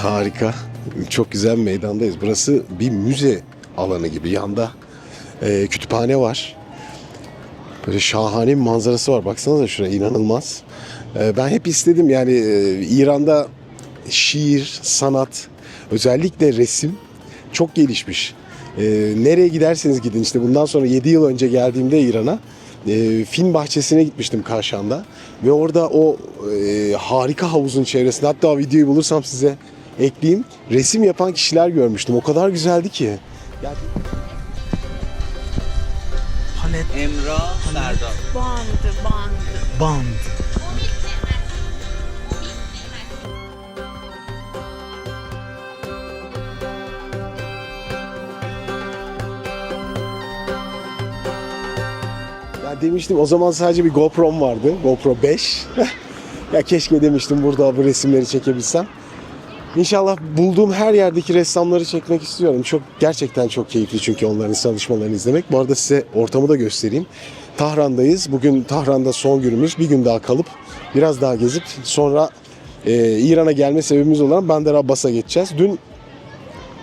Harika. Çok güzel bir meydandayız. Burası bir müze alanı gibi. Yanda kütüphane var. Böyle şahane bir manzarası var. Baksanıza şuraya, inanılmaz. Ben hep istedim yani İran'da şiir, sanat, özellikle resim çok gelişmiş. Nereye giderseniz gidin, işte bundan sonra 7 yıl önce geldiğimde İran'a film bahçesine gitmiştim Kaşan'da ve orada o harika havuzun çevresinde, hatta videoyu bulursam size ekleyeyim, resim yapan kişiler görmüştüm. O kadar güzeldi ki. Yani... Palet. Emrah Serdar. Band. Ya demiştim, o zaman sadece bir GoPro'm vardı. GoPro 5. Ya keşke demiştim burada bu resimleri çekebilsem. İnşallah bulduğum her yerdeki ressamları çekmek istiyorum. Gerçekten çok keyifli çünkü onların çalışmalarını izlemek. Bu arada size ortamı da göstereyim. Tahran'dayız. Bugün Tahran'da son günümüz. Bir gün daha kalıp biraz daha gezip sonra İran'a gelme sebebimiz olan Bandar Abbas'a geçeceğiz. Dün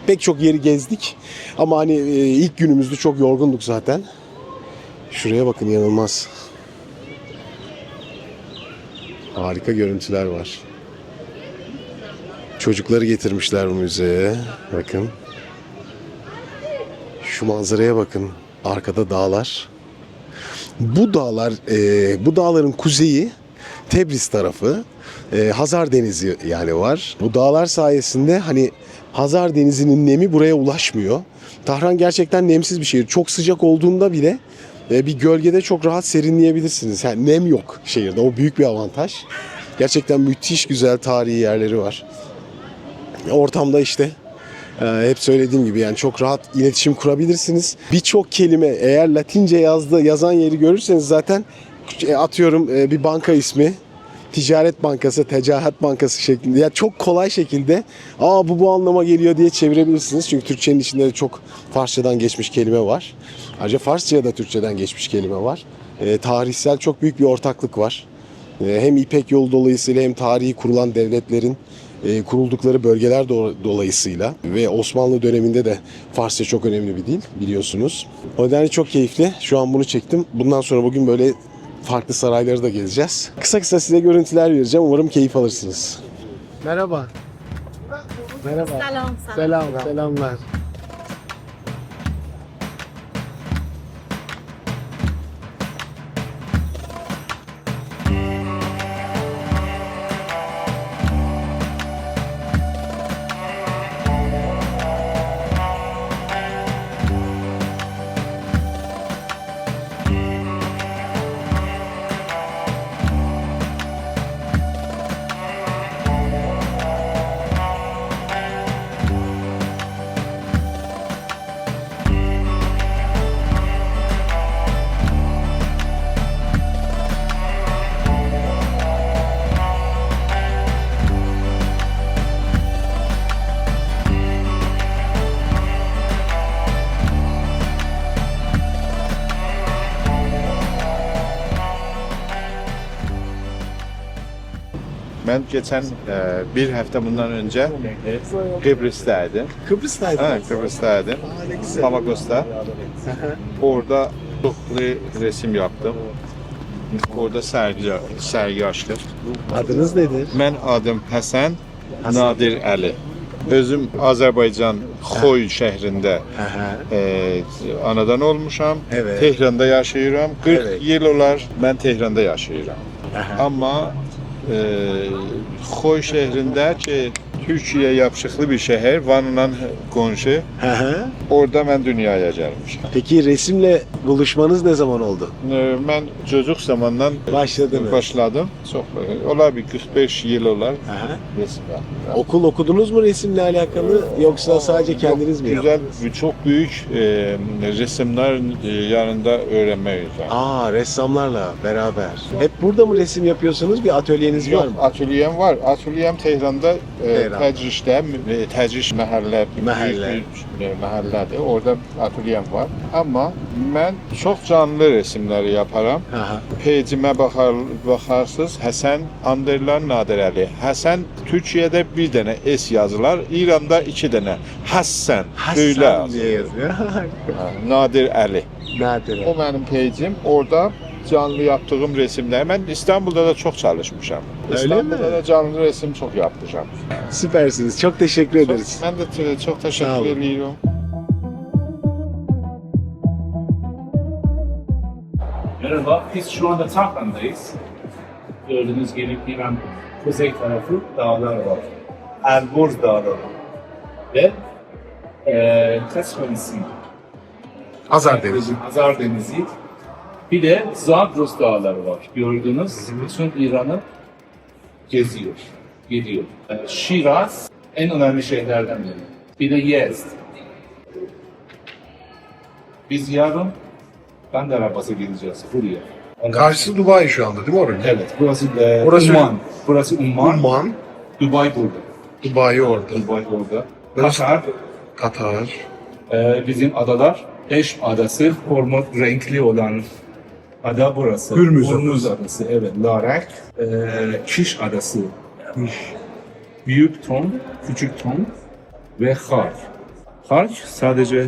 pek çok yeri gezdik ama hani ilk günümüzdü, çok yorgunduk zaten. Şuraya bakın, inanılmaz. Harika görüntüler var. Çocukları getirmişler bu müzeye. Bakın. Şu manzaraya bakın. Arkada dağlar. Bu dağlar, bu dağların kuzeyi Tebriz tarafı. Hazar Denizi yani var. Bu dağlar sayesinde hani Hazar Denizi'nin nemi buraya ulaşmıyor. Tahran gerçekten nemsiz bir şehir. Çok sıcak olduğunda bile bir gölgede çok rahat serinleyebilirsiniz. Yani nem yok şehirde. O büyük bir avantaj. Gerçekten müthiş güzel tarihi yerleri var. Ortamda işte hep söylediğim gibi yani çok rahat iletişim kurabilirsiniz. Birçok kelime, eğer Latince yazan yeri görürseniz zaten atıyorum bir banka ismi, Ticaret Bankası, Tecahat Bankası şeklinde, yani çok kolay şekilde bu anlama geliyor diye çevirebilirsiniz. Çünkü Türkçenin içinde de çok Farsçadan geçmiş kelime var. Ayrıca Farsça'ya da Türkçeden geçmiş kelime var. Tarihsel çok büyük bir ortaklık var. Hem İpek Yolu dolayısıyla hem tarihi kurulan devletlerin kuruldukları bölgeler dolayısıyla ve Osmanlı döneminde de Farsça çok önemli bir dil, biliyorsunuz. O nedenle çok keyifli. Şu an bunu çektim. Bundan sonra bugün böyle farklı sarayları da gezeceğiz. Kısa kısa size görüntüler vereceğim. Umarım keyif alırsınız. Merhaba. Merhaba. Selamlar. Ben geçen bir hafta bundan önce Kıbrıs'taydım. Kıbrıs'taydınız. Evet, Kıbrıs'taydım. Ne güzel. Famagos'ta. Orada çoklu resim yaptım. Orada sergi açtım. Adınız nedir? Ben adım Hasan Nadir Ali. Özüm Azərbaycan Xoy şehrinde anadan olmuşam. Evet. Tehran'da yaşayıram. 40 Evet. yıl olar ben Tehran'da yaşayıram. Ama Xoy şehrində ki Türkiye yapışıklı bir şehir, Van'la qonşu. Orada ben dünyaya gelmişim. Peki resimle buluşmanız ne zaman oldu? Ben çocuk zamandan başladım. Çok olar bir 45 yıl olar resim yaptım. Okul okudunuz mu resimle alakalı, yoksa sadece kendiniz mi Güzel, yaptınız? çok büyük resimler yanında öğrenmeyi. Ressamlarla beraber. Hep burada mı resim yapıyorsunuz? Bir atölyeniz var Yok, mı? atölyem var. Atölyem Tehran'da Təcrişdə, Təcriş məhəllə, Məhəllə. büyük bir məhəllədir. Orada atölyem var. Amma mən çok canlı resimleri yaparım. Pecime bakarsınız Həsən Anderlan Nadirəli. Həsən Türkiyədə bir dənə S yazılar, İranda 2 dənə. Həsən böyle yazılır. Nadir Əli. Nadir. O benim pecim. Orada canlı yaptığım resimler. Ben İstanbul'da da çok çalışmışım. Öyle İstanbul'da mi? da canlı resim çok yapmışım. Süpersiniz. Çok teşekkür ederiz. Ben de çok Sağ teşekkür olun. ediyorum. Merhaba, biz şu anda Tahran'dayız. Gördüğünüz gibi İran kuzey tarafı dağlar var. Elburz Dağları ve Kaspiyasi, Hazar Denizi. Hazar Denizi. Bir de Zagros Dağları var. Gördüğünüz bütün İran'ı geziyor, gidiyor. Şiraz en önemli şeylerden biri. Bir de Yezd. Biz yarın Bandar Abbas'a gideceğiz buraya. Karşısı Dubai şu anda değil mi orada? Evet, burası, Orası- Umman. Burası Umman. Umman, Dubai burada. Dubai orada. Dubai orada. Burası- Katar, Katar. bizim adalar. 5 adası, hormon renkli olan ada burası. Hürmüz adası, evet. Larak, Kiş adası. Büyük ton, küçük ton ve Hark. Hark sadece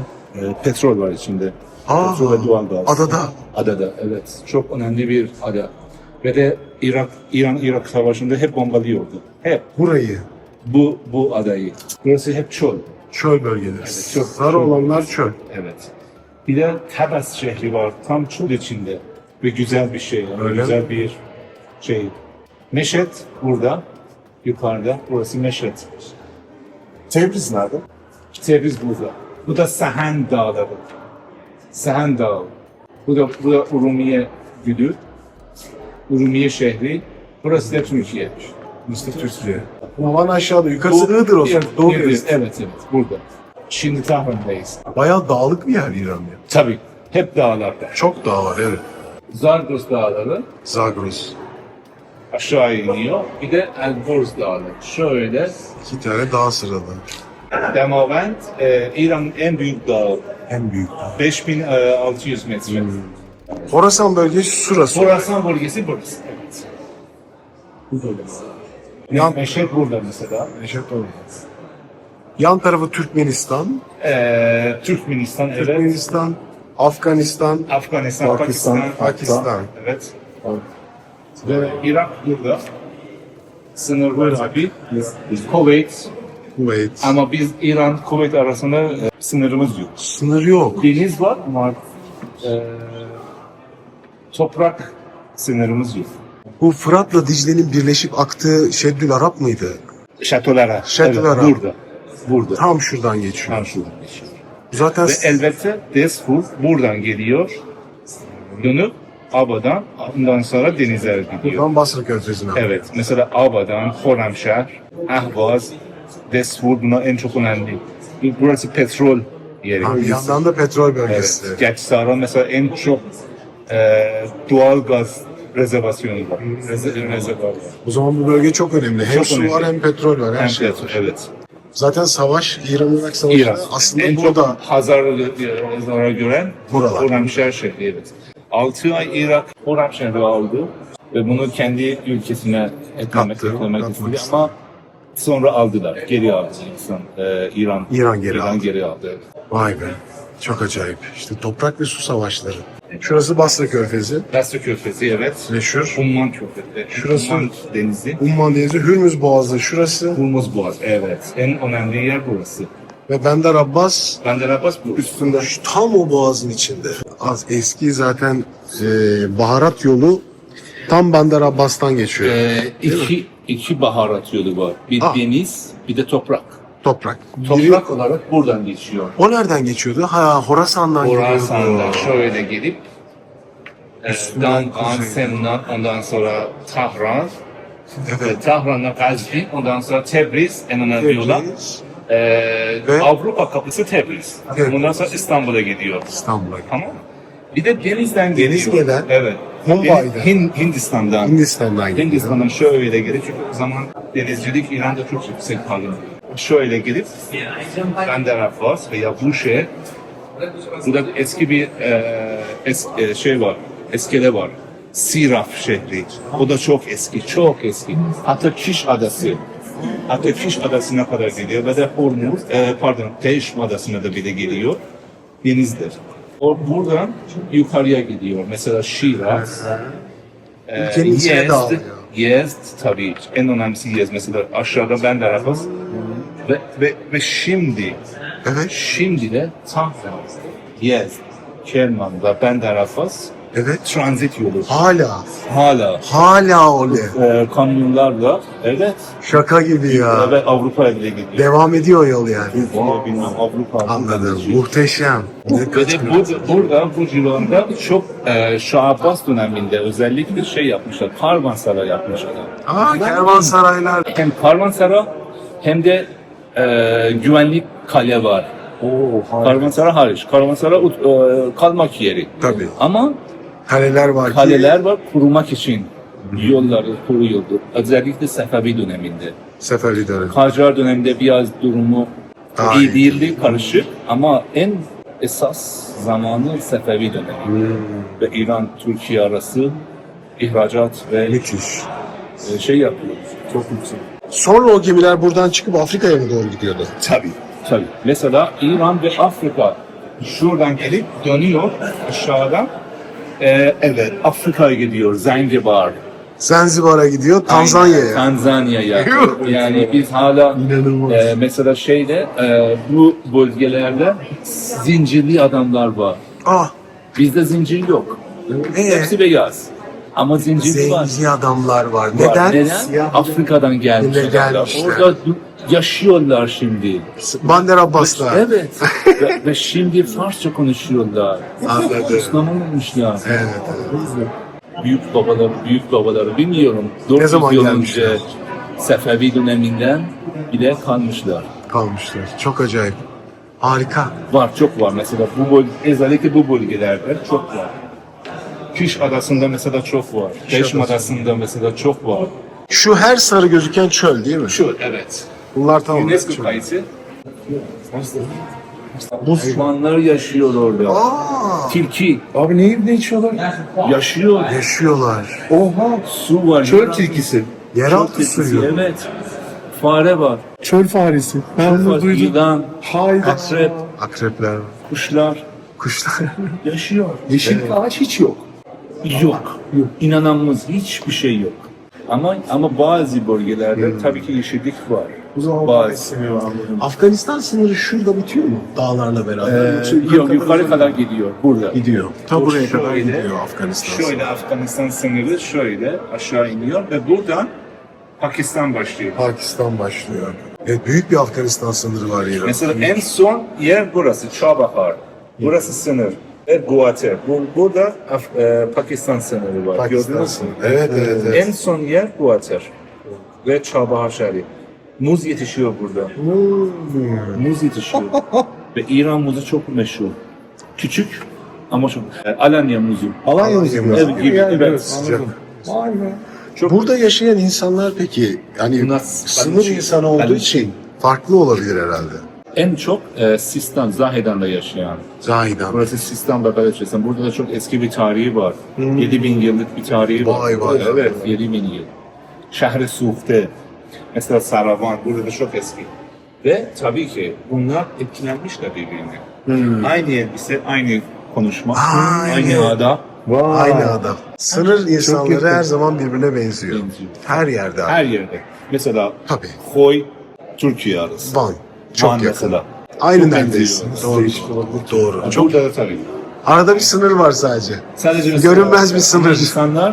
petrol var içinde. Petrol ve doğal gaz. Adada. Adada, evet. Çok önemli bir ada. Ve de İran-Irak savaşında hep bombalıyordu. Hep Burayı. bu adayı. Burası hep çöl. Çöl bölgeleri. Evet, çok- Sarı çok- olanlar çöl. Evet. Bir de Tebas şehri var. Tam çöl içinde. Ve güzel bir şey. Yani Öyle güzel bir şey. Meşet burada. Yukarıda. Burası Meşet. Tebriz nerede? Tebriz burada. Bu da Sehen Dağları. Sehen Dağı. Bu da Urumiye Gölü. Urumiye şehri. Burası da Türkiye. Burası Türkiye. Havan aşağıda. Yukarısı Iğdır o zaman. Evet, Doğu evet, Beyazıt. evet, burada. Şimdi Tahran'dayız. Bayağı dağlık bir yer İran ya. Tabii. Hep dağlarda. Çok dağ var evet. Zagros Dağları Zagros. aşağı iniyor. Bir de Elburz Dağları. Şöyle 2 tane dağ sırada. Demavend, İran'ın en büyük dağı. En büyük dağ. 5600 metre. Horasan bölgesi şurası. Horasan bölgesi burası. Evet. Bu bölgesi. Yan- Meşet burada mesela. Neşet orada. Yan tarafı Türkmenistan. Türkmenistan, evet. Türkmenistan, Afganistan, Afganistan, Pakistan. Pakistan. Evet. Ve Irak burada. Sınır var tabii. Kuveyt. Kuveyt. Ama biz İran, Kuveyt arasında sınırımız yok. Sınır yok. Deniz var ama toprak sınırımız yok. Bu Fırat'la Dicle'nin birleşip aktığı Şeddül Arap mıydı? Şatolara. Şatolara. Evet, burada. Burada. Tam şuradan geçiyor. Tam şuradan geçiyor. Zaten Ve elbette Desfur buradan geliyor. Dönüp Aba'dan ondan sonra denize gidiyor. buradan Basra Körfezi'ne. Evet. Mesela Aba'dan Khorramshahr, Ahvaz, Desfur buna en çok önemli. Burası petrol yeri. Ha, bir yandan da petrol bölgesi. Evet. Gerçekten mesela en çok doğal gaz rezervasyonu var. Rezervuar var. O zaman bu bölge çok önemli. Hem Çok su önemli. var hem petrol var. Her Hem şey petrol, var. evet. Zaten savaş, İran-Irak savaşı İran. aslında en çok burada. Hazar'a gören Buralar. Khorramshahr şehri, evet. 6 ay Irak Khorramshahr'ı aldı ve bunu kendi ülkesine eklemek katmak istedi istedi. ama sonra aldılar, geri aldı İran. İran geri aldı. geri aldı. Vay be. Çok acayip. İşte toprak ve su savaşları. Şurası Basra Körfezi. Basra Körfezi, evet. Meşhur. Umman Körfezi. Şurası- Umman Denizi. Umman Denizi, Hürmüz Boğazı şurası. Hurmuz Boğaz, evet. En önemli yer burası. Ve Bandar Abbas Bandar Abbas bu. üstünde. Tam o boğazın içinde. Az eski zaten baharat yolu tam Bandar Abbas'tan geçiyor. İki baharat yolu var. Bir Ah. deniz, bir de toprak. Toprak. Toprak olarak buradan geçiyor. O nereden geçiyordu? Ha, Horasan'dan Horasan'dan geliyordu. şöyle gelip Dangan, Semnan, ondan sonra Tahran, Evet. Tahran'dan Gazvin, ondan sonra Tebriz, en önemli olan Tebriz, Ve Avrupa kapısı Tebriz. Evet. Bundan sonra İstanbul'a gidiyor. İstanbul'a. Tamam mı? Bir de denizden geliyor. Deniz gelen, Evet. Mumbai'den. Hindistan'dan. Hindistan'dan geliyor. Hindistan'dan şöyle gelip, çünkü o zaman denizcilik İran'da çok yüksek kalıyor. Şöyle gelip Bandar Abbas veya bu şehir, burada eski bir şey var, eskele var. Siraf şehri. O da çok eski, çok eski. Hatta Kiş Adası. Hatta Kiş Adası'na kadar geliyor ve de Hormuz, Teşm Adası'na da bile geliyor. Denizdir. O buradan yukarıya gidiyor. Mesela Şiraz, Ülkenin içine dağılıyor. Yezd tabii en önemlisi Yezd. Mesela aşağıda Benderabas ve şimdi Evet. şimdi de Tahran, Yezd, Kerman ve Benderabas Evet. transit yolu. Hala Hala öyle. kamyonlarla evet Şaka gibi ya. ve Avrupa'ya bile gidiyor. Devam ediyor yol yani. Türkiye bilmem Avrupa. Anladım. Muhteşem. Ve de burada bu civarında çok Şah Abbas döneminde özellikle şey yapmışlar, karvansaray yapmışlar. Kervansaraylar. Hem karvansaray hem de güvenlik kale var. Karvansaray hariç. Karvansaray kalmak yeri. Tabii. Ama Kaleler var ki. kaleler var kurumak için yolları kuruyordu. Özellikle Sefevi döneminde. Seferi dönemi. Kacar döneminde biraz durumu Daha iyi iyi. değildi, karışık ama en esas zamanı Sefevi dönemi. Ve İran-Türkiye arası ihracat ve Müthiş. şey yapıyoruz. Çok yüksek. Sonra o gemiler buradan çıkıp Afrika'ya mı doğru gidiyordu? Tabii. Tabii. Mesela İran ve Afrika şuradan gelip dönüyor aşağıdan. Evet, Afrika'ya gidiyor. Zanzibar. Zanzibar'a gidiyor, Tanzanya'ya. Tanzanya'ya. Yani biz hala İnanılmaz. mesela şeyde bu bölgelerde zincirli adamlar var. Ah, Bizde zincir yok. Hepsi beyaz. Ama zincirli var. zenci adamlar var. Var. Neden? Neden? Afrika'dan gelmiş Neden adamlar. gelmişler? Orada yaşıyorlar şimdi. Bander Abbaslar. Evet. ve şimdi Farsça konuşuyorlar. Anladım. Müslüman olmuşlar. Evet. Büyük babaları bilmiyorum. 400 zaman yıl gelmişler? önce Sefevi döneminden bile kalmışlar. Kalmışlar. Çok acayip. Harika. Var, çok var. Mesela özellikle bu bölgelerde çok var. Kiş Adası'nda mesela çok var. Teşm Adası'nda mesela çok var. Şu her sarı gözüken çöl değil mi? Şu, evet. Bunlar tamam. UNESCO kayıtı. Osmanlılar yaşıyor orada. Aa, Tilki Abi ne içiyorlar? yaşıyor. yaşıyorlar. Oha! Su var. Çöl tilkisi. Yeraltı tilkisi, suyu. evet. Fare var. Çöl faresi. Ben Var, bunu duydum. yılan, Hayda. akrep, Akrepler var. kuşlar Kuşlar. yaşıyor. Yeşil ağaç hiç yok. Yok. İnanılmaz hiçbir şey yok. Ama bazı bölgelerde tabii ki yeşillik var. O zaman Bazı. Afganistan sınırı şurada bitiyor mu? Dağlarla beraber. Yoksa Yok yukarı kadar gidiyor burada. gidiyor. Ta buraya kadar Şöyle, gidiyor Afganistan. Şöyle Afganistan sınırı şöyle aşağı iniyor ve buradan Pakistan başlıyor. Pakistan başlıyor. Evet, büyük bir Afganistan sınırı var İran. Mesela en son yer burası Çabahar. Burası sınır. Ve Guater. Burada Pakistan sınırı var. Pakistan Gördünüz sınırı. mü? Evet, evet, evet. En son yer Guater. Ve Çabahar şehri. Muz yetişiyor burada. Muz yetişiyor. Ve İran muzu çok meşhur. Küçük ama çok. Alanya muzu. Alanya mı? Evet, gibi, evet. Sıcak. Vay be. Burada yaşayan insanlar peki, yani Bunlar sınır ben- insanı olduğu ben- için farklı olabilir herhalde. En çok Sistan, Zahedan'da yaşayan. Zahidan. Burası Sistan'da yaşayan. Burada da çok eski bir tarihi var. 7000 yıllık bir tarihi var. Vay vay. Evet, 7000 yıl. Şehri Sufte. Mesela Saravan, burada da çok eski. Ve tabii ki bunlar etkilenmişler birbirine. Aynı elbise, aynı konuşma, Aynen. aynı ada. Vay. Aynı adam. Sınır insanları yakın. her zaman birbirine benziyor. Benziyor. Her yerde abi. Her yerde. Mesela Tabii. Koy, Türkiye arası. Van. Çok Van yakın. mesela. Aynı Çok neredeyiz. benziyor. Doğru. Doğru. Çok burada da tabii. Arada bir sınır var sadece. Sadece mesela Görünmez bir sınır.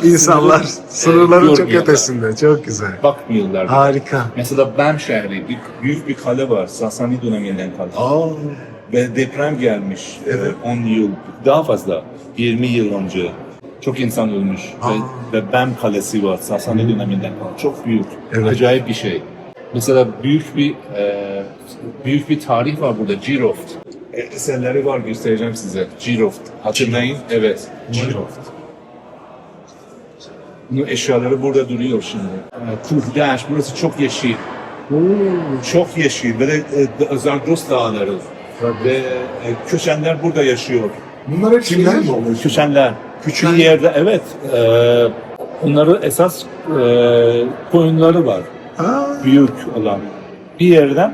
İnsanlar sınırların çok görmüyorlar. ötesinde. Çok güzel. Bakmıyorlar. Harika. Mesela Bem şehri, büyük bir kale var. Sasani döneminden kale. Aa, Ve deprem gelmiş. Evet. 10 yıl, daha fazla. 20 yıl önce. Çok insan ölmüş. Ve Bem Kalesi var. Sasani döneminden kale. Çok büyük. Evet. Acayip bir şey. Mesela büyük bir tarih var burada. Giroft. Eserleri var, göstereceğim size. Giroft. Hatırlayın. Evet. Giroft. Bunun eşyaları burada duruyor şimdi. Kurdaş, burası çok yeşil. Çok yeşil. Ve de Zagros dağları. Ve köçenler burada yaşıyor. Bunlar hep şeyler mi oluyor? Küçenler. Bir yerde evet. Onların esas koyunları var. Büyük olan. Bir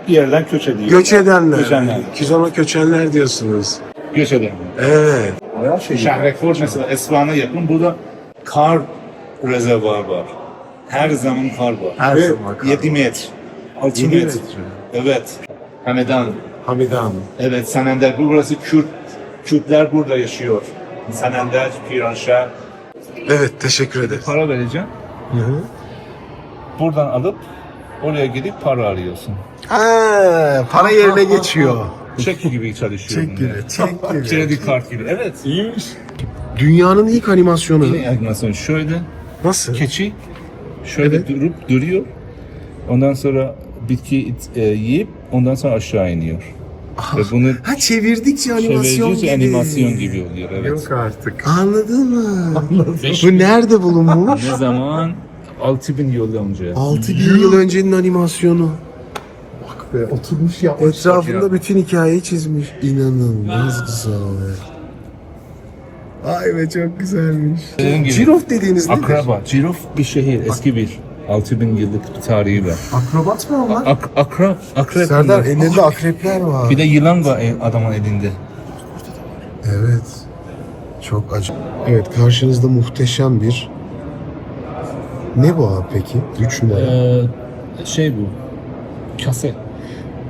yerden göç ediyor. Göç edenler. Göçenler. Siz ona köçenler diyorsunuz. Göç edenler. Evet. Bayağı şey. Şehrekford mesela Esvan'a yakın. Burada kar rezervuar var. Her zaman kar var. Her Ve zaman. 7 metre. 6 7 metre. metre. Evet. Hamedan. Hamidam. Evet, Sanender. Burası Kürt. Kürtler burada yaşıyor. Sanender, Piranşa. Evet, teşekkür ederim. Para vereceğim. Buradan alıp oraya gidip para arıyorsun. Para yerine geçiyor. Çek gibi çalışıyor. Çek gibi, çek gibi. Kredi kart gibi. Evet. İyiymiş. Dünyanın ilk animasyonu. Yine animasyon şöyle. Nasıl? Keçi şöyle duruyor. Ondan sonra bitki yiyip ondan sonra aşağı iniyor. Ve bunu Ha, çevirdikçe animasyon çevireceğiz, gibi. animasyon gibi oluyor. Evet. Yok artık. Anladın mı? Beş- Bu nerede bulunmuş? Ne zaman? 6000 yıl önce. 6000 yıl öncenin animasyonu. Bak be, oturmuş yapmış. Etrafında bütün hikayeyi çizmiş. İnanılmaz güzel. Ay be, çok güzelmiş. Dediğim gibi. Cirof dediğiniz nedir? Akraba. Cirof bir şehir. Eski bir. 6000 yıllık bir tarihi var. Akrobat mı onlar? Akrep. Serdar, bunlar. elinde akrepler var. Bir de yılan var adamın elinde. Evet. Çok acı. Evet, karşınızda muhteşem bir... Ne bu abi peki? 3 numara. Şey bu. Kase.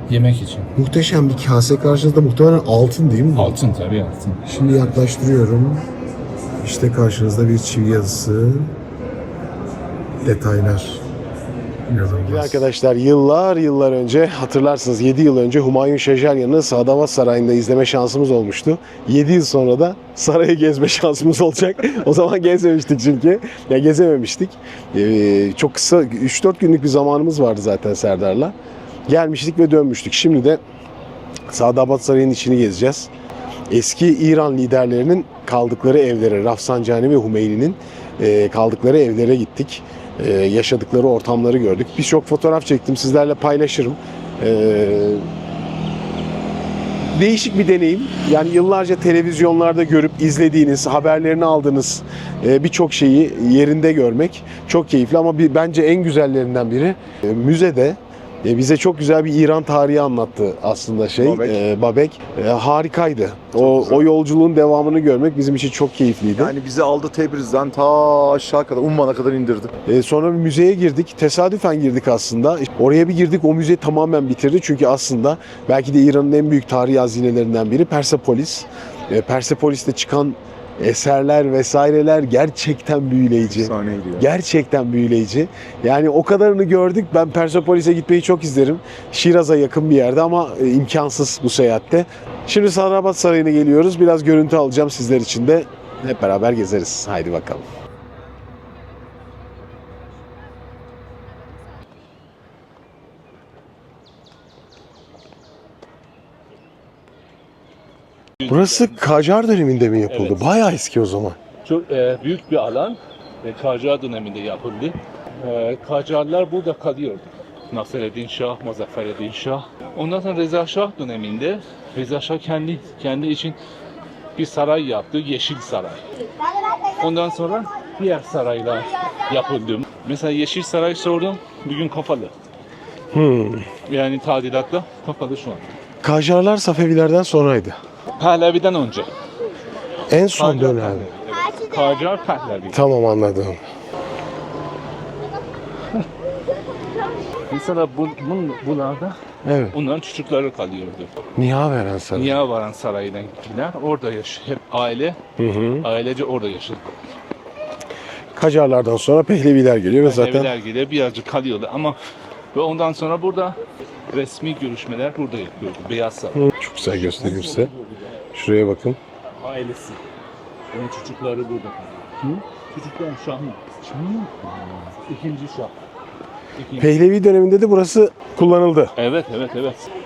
Yemek için. Muhteşem bir kase karşınızda, muhtemelen altın değil mi? bu? Altın tabii altın. Şimdi yaklaştırıyorum. İşte karşınızda bir çivi yazısı. Detaylar. Arkadaşlar, yıllar önce, hatırlarsınız 7 yıl önce Humayun Şejeryan'ı Sadavat Sarayı'nda izleme şansımız olmuştu. 7 yıl sonra da sarayı gezme şansımız olacak. O zaman gezmemiştik çünkü. Ya gezememiştik. Çok kısa 3-4 günlük bir zamanımız vardı zaten Serdar'la. Gelmiştik ve dönmüştük. Şimdi de Sadavat Sarayı'nın içini gezeceğiz. Eski İran liderlerinin kaldıkları evlere, Rafsanjani ve Hümeyni'nin kaldıkları evlere gittik. Yaşadıkları ortamları gördük. Birçok fotoğraf çektim, sizlerle paylaşırım. Değişik bir deneyim. Yani yıllarca televizyonlarda görüp izlediğiniz, haberlerini aldığınız birçok şeyi yerinde görmek çok keyifli. Ama bence en güzellerinden biri müzede bize çok güzel bir İran tarihi anlattı aslında Babek. Harikaydı. O yolculuğun devamını görmek bizim için çok keyifliydi. Yani bizi aldı Tebriz'den ta aşağı kadar, Umman'a kadar indirdi. Sonra bir müzeye girdik. Tesadüfen girdik aslında. Oraya bir girdik, o müzeyi tamamen bitirdi. Çünkü aslında belki de İran'ın en büyük tarihi hazinelerinden biri Persepolis. Persepolis'te çıkan eserler vesaireler gerçekten büyüleyici. Efsaneydi ya. Gerçekten büyüleyici. Yani o kadarını gördük. Ben Persepolis'e gitmeyi çok isterim. Şiraz'a yakın bir yerde ama imkansız bu seyahatte. Şimdi Sadavat Sarayı'na geliyoruz. Biraz görüntü alacağım sizler için de. Hep beraber gezeriz. Haydi bakalım. Burası Kacar döneminde mi yapıldı? Evet. Bayağı eski o zaman. Çok büyük bir alan ve Kacar döneminde yapıldı. Kacarlar burada kalıyordu. Nasreddin Şah, Muzaffereddin Şah. Ondan sonra Reza Şah döneminde Reza Şah kendi için bir saray yaptı, Yeşil Saray. Ondan sonra diğer saraylar yapıldı. Mesela Yeşil Saray sordum, bugün kapalı. Yani tadilatla kapalı şu an. Kacarlar Safevilerden sonraydı. Pahlavi'den önce. En son Kacar dönem. Pahlavi. Kacar Pahlavi. Tamam, anladım. Mesela bunlarda Evet. onların çocukları kalıyordu. Nihaveren Sarayı. Niyavaran Sarayı'na gittiler. Orada hep aile, ailece orada yaşadı. Kacarlardan sonra Pehleviler geliyor ve zaten Evler geliyor, birazcık kalıyordu ama ve ondan sonra burada resmi görüşmeler burada yapıyordu. Beyaz Saray. çok güzel gösterirse. Şuraya bakın. Ailesi. Onun çocukları burada kalıyor. Çocuklar Şah mı? İkinci Şah. Pehlevi döneminde de burası kullanıldı. Evet.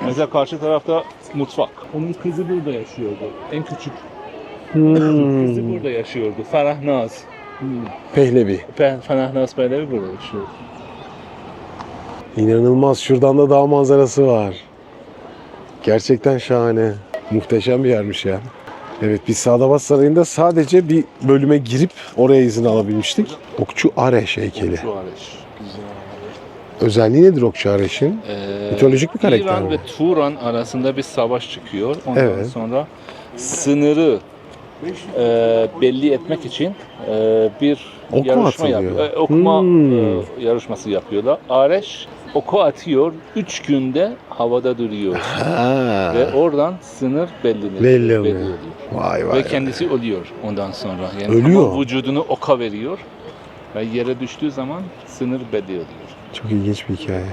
Mesela karşı tarafta mutfak. Onun kızı burada yaşıyordu. En küçük. Kızı burada yaşıyordu. Ferahnaz. Pehlevi. Ferahnaz Beylevi burada yaşıyordu. İnanılmaz. Şuradan da dağ manzarası var. Gerçekten şahane. Muhteşem bir yermiş ya. Evet, biz Sadabat Sarayı'nda sadece bir bölüme girip oraya izin alabilmiştik. Okçu Areş heykeli. Şu Areş. Güzel. Özelliği nedir Okçu Areş'in? Mitolojik bir karakter İran mi? ve Turan arasında bir savaş çıkıyor. Ondan Evet. sonra sınırı belli etmek için bir Ok mu yarışma atılıyor? yapıyor. Okuma Hmm. yarışması yapıyorlar. Areş oku atıyor, 3 günde havada duruyor. Ha. Ve oradan sınır Belli belli oluyor. oluyor. Vay vay. Ve kendisi ölüyor ondan sonra. Yani Ölüyor. ama vücudunu oka veriyor. Ve yere düştüğü zaman sınır belli oluyor. Çok ilginç bir hikaye.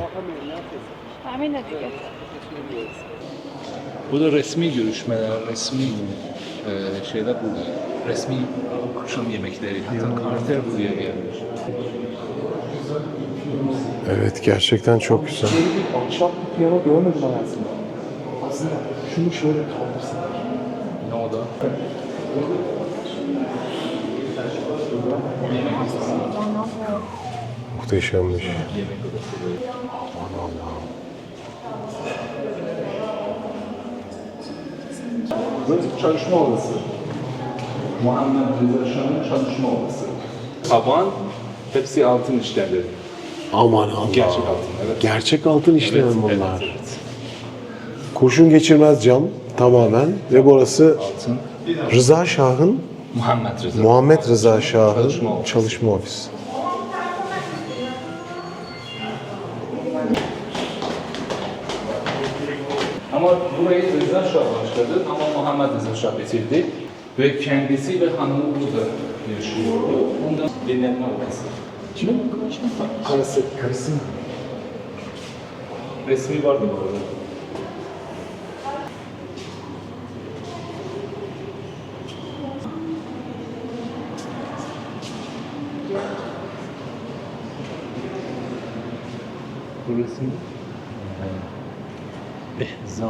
Bu da resmi görüşmeler, resmi şeyler burada. Resmi akşam yemekleri. Hatta Carter buraya gelmiş. Evet, gerçekten çok güzel. Bir ahşap bir piyano görmedim hayatımda. Aslında şunu şöyle kaldırsın. Ne o da? Muhteşemmiş. Burası çalışma odası. Muhammed Rıza Şah'ın çalışma odası. Tavan hepsi altın işlemleri. Aman Allah. Gerçek altın, evet. Gerçek altın işleyen Evet, bunlar. evet. Kurşun geçirmez cam tamamen ve burası Altın. Rıza Şah'ın, Muhammed Rıza. Muhammed Rıza Şah'ın Çalışma ofisi. çalışma ofisi. Ama burayı Rıza Şah başladı ama Muhammed Rıza Şah bitirdi. Ve kendisi ve hanımı burada yaşıyordu. Ondan dinlenme odası. Kimin? Karısı. Karısı mı? Resmi vardı bu arada. Bu resim Behzat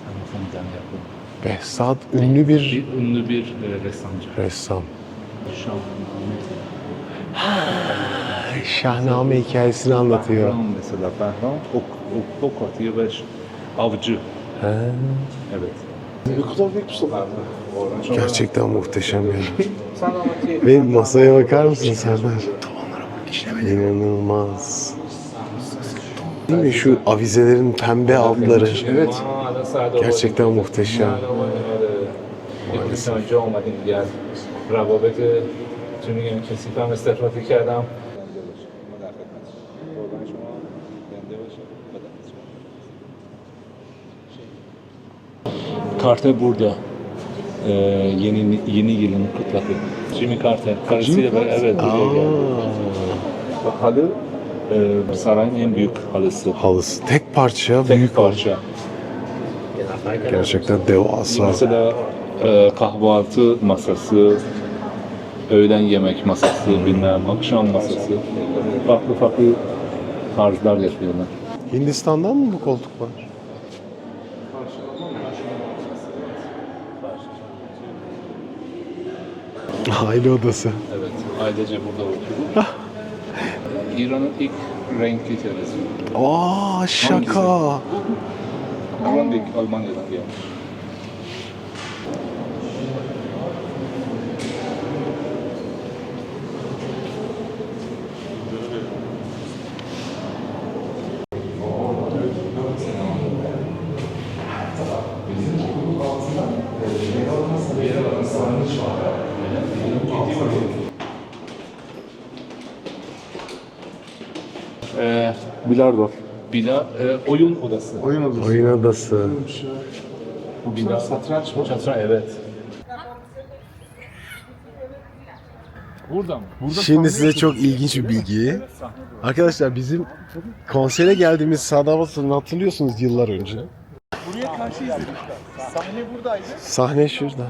tarafından yapıldı. Behzat ünlü bir Ünlü bir ressamcı. ressam. Şah Şahname hikayesini anlatıyor. Bahram mesela Bahram ok atıyor ve avcı. Evet. Ne kadar büyük Mustafa. Gerçekten muhteşem yani. Ve masaya bakar mısın Serdar? İnanılmaz. Değil mi şu avizelerin pembe altları? Evet. Gerçekten muhteşem. İlk önce olmadın diğer روابط چون میگم کثیف هم استفاده کردم Carter burada. Yeni yılını kutladı. Jimmy Carter. Karısıyla beraber evet buraya geldi. Bak halı sarayın en büyük halısı. Halısı tek parça, Tek büyük parça. gerçekten devasa. Mesela kahvaltı masası, öğlen yemek masası, bilmem akşam masası. Farklı farklı tarzlar yapıyorlar. Hindistan'dan mı bu koltuk var? Aile odası. Evet, ailece burada oturuyor. İran'ın ilk renkli televizyonu. Aa şaka. Grundig Almanya'dan gelmiş. Bilardo. Oyun odası. Oyun odası. Bilardo. Satranç mı? Satranç, evet. Burada mı? Şimdi size çok ilginç bir bilgi. Arkadaşlar bizim konsere geldiğimiz Sadabat Sarayı'nı hatırlıyorsunuz yıllar önce. Buraya karşı izledik. Sahne buradaydı. Sahne şurada.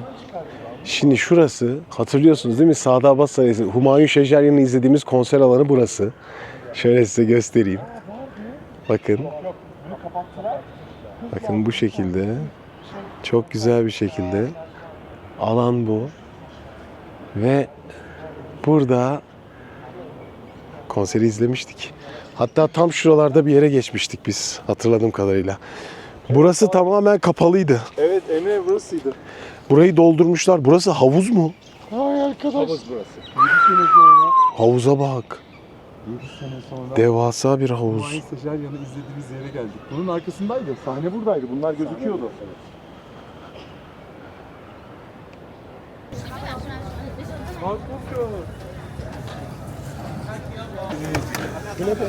Şimdi şurası hatırlıyorsunuz değil mi? Sadabat Sarayı. Humayun Şeceryan'ı izlediğimiz konser alanı burası. Şöyle size göstereyim. Bakın. Bakın bu şekilde. Çok güzel bir şekilde. Alan bu. Ve burada konseri izlemiştik. Hatta tam şuralarda bir yere geçmiştik biz hatırladığım kadarıyla. Burası tamamen kapalıydı. Evet Emre burasıydı. Burayı doldurmuşlar. Burası havuz mu? Ay arkadaş. Havuz burası. 7 sene sonra. Havuza bak. 7 sene sonra. Devasa bir havuz. Mayıs Sejeryan'ı izlediğimiz yere geldik. Bunun arkasındaydı. Sahne buradaydı. Bunlar gözüküyordu. Bak bakıyor. Bu ne be?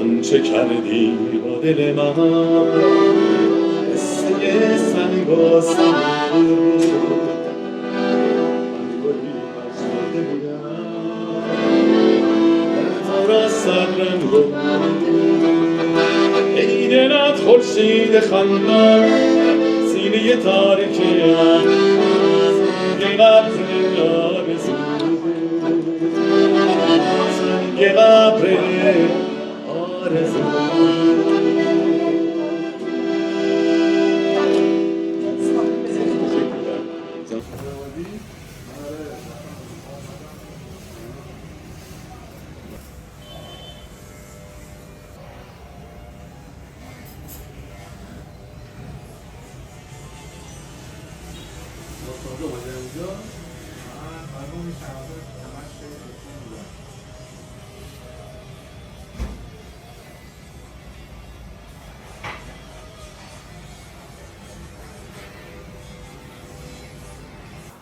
آنچه کردی با دل من قصه سنگ و سنگ بود گلی فرسوده بودم تو را صبرم بود ای دلت خورشید خندان سینه تاریکیم سنگ قبر آرزو سنگ قبر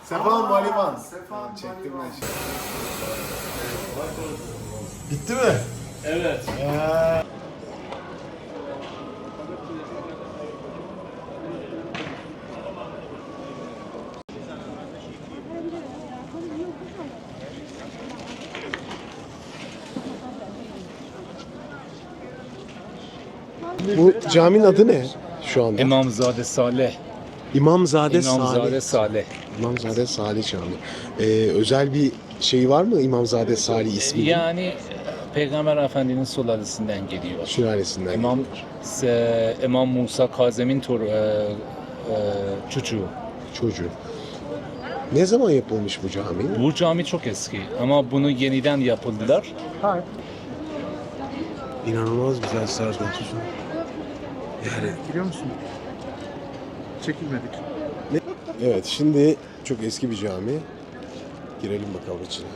Sefan Baliman. Sefan çektim ben şimdi. Bitti mi? Evet. Bu caminin adı ne şu anda? İmamzade Saleh. İmamzade İmamzade Saleh. İmamzade Salih Camii. Özel bir şey var mı İmamzade Salih ismi? Yani Peygamber Efendinin sülalesinden geliyor. Sülalesinden. İmam Musa Kazem'in çocuğu. Çocuğu. Ne zaman yapılmış bu cami? Bu cami çok eski ama bunu yeniden yapıldılar. İnanılmaz güzel Serdar. Yani Biliyor musun? Çekilmedik. evet, şimdi çok eski bir cami. Girelim bakalım içine.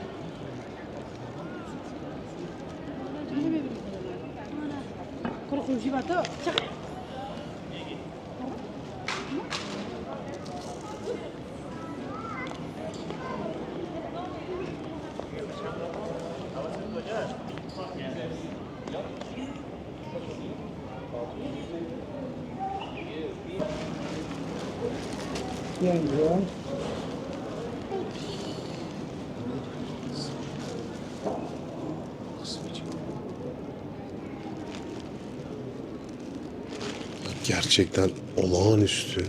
Gerçekten olağanüstü.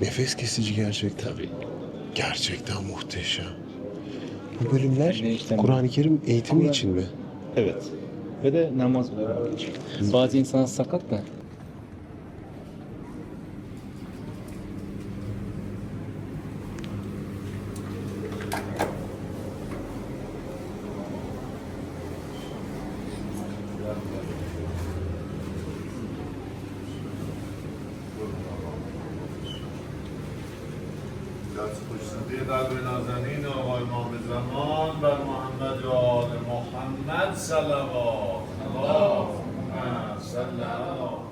Nefes kesici gerçekten. Tabii. Gerçekten muhteşem. Bu bölümler Ne işte- Kur'an-ı Kerim eğitimi için mi? Evet. Ve de namaz öğrenmek için. Bazı insanlar sakat da. دست خوشنودی قلب نازنین آقای امام زمان بر محمد و آل محمد صلوات. اللهم صل علی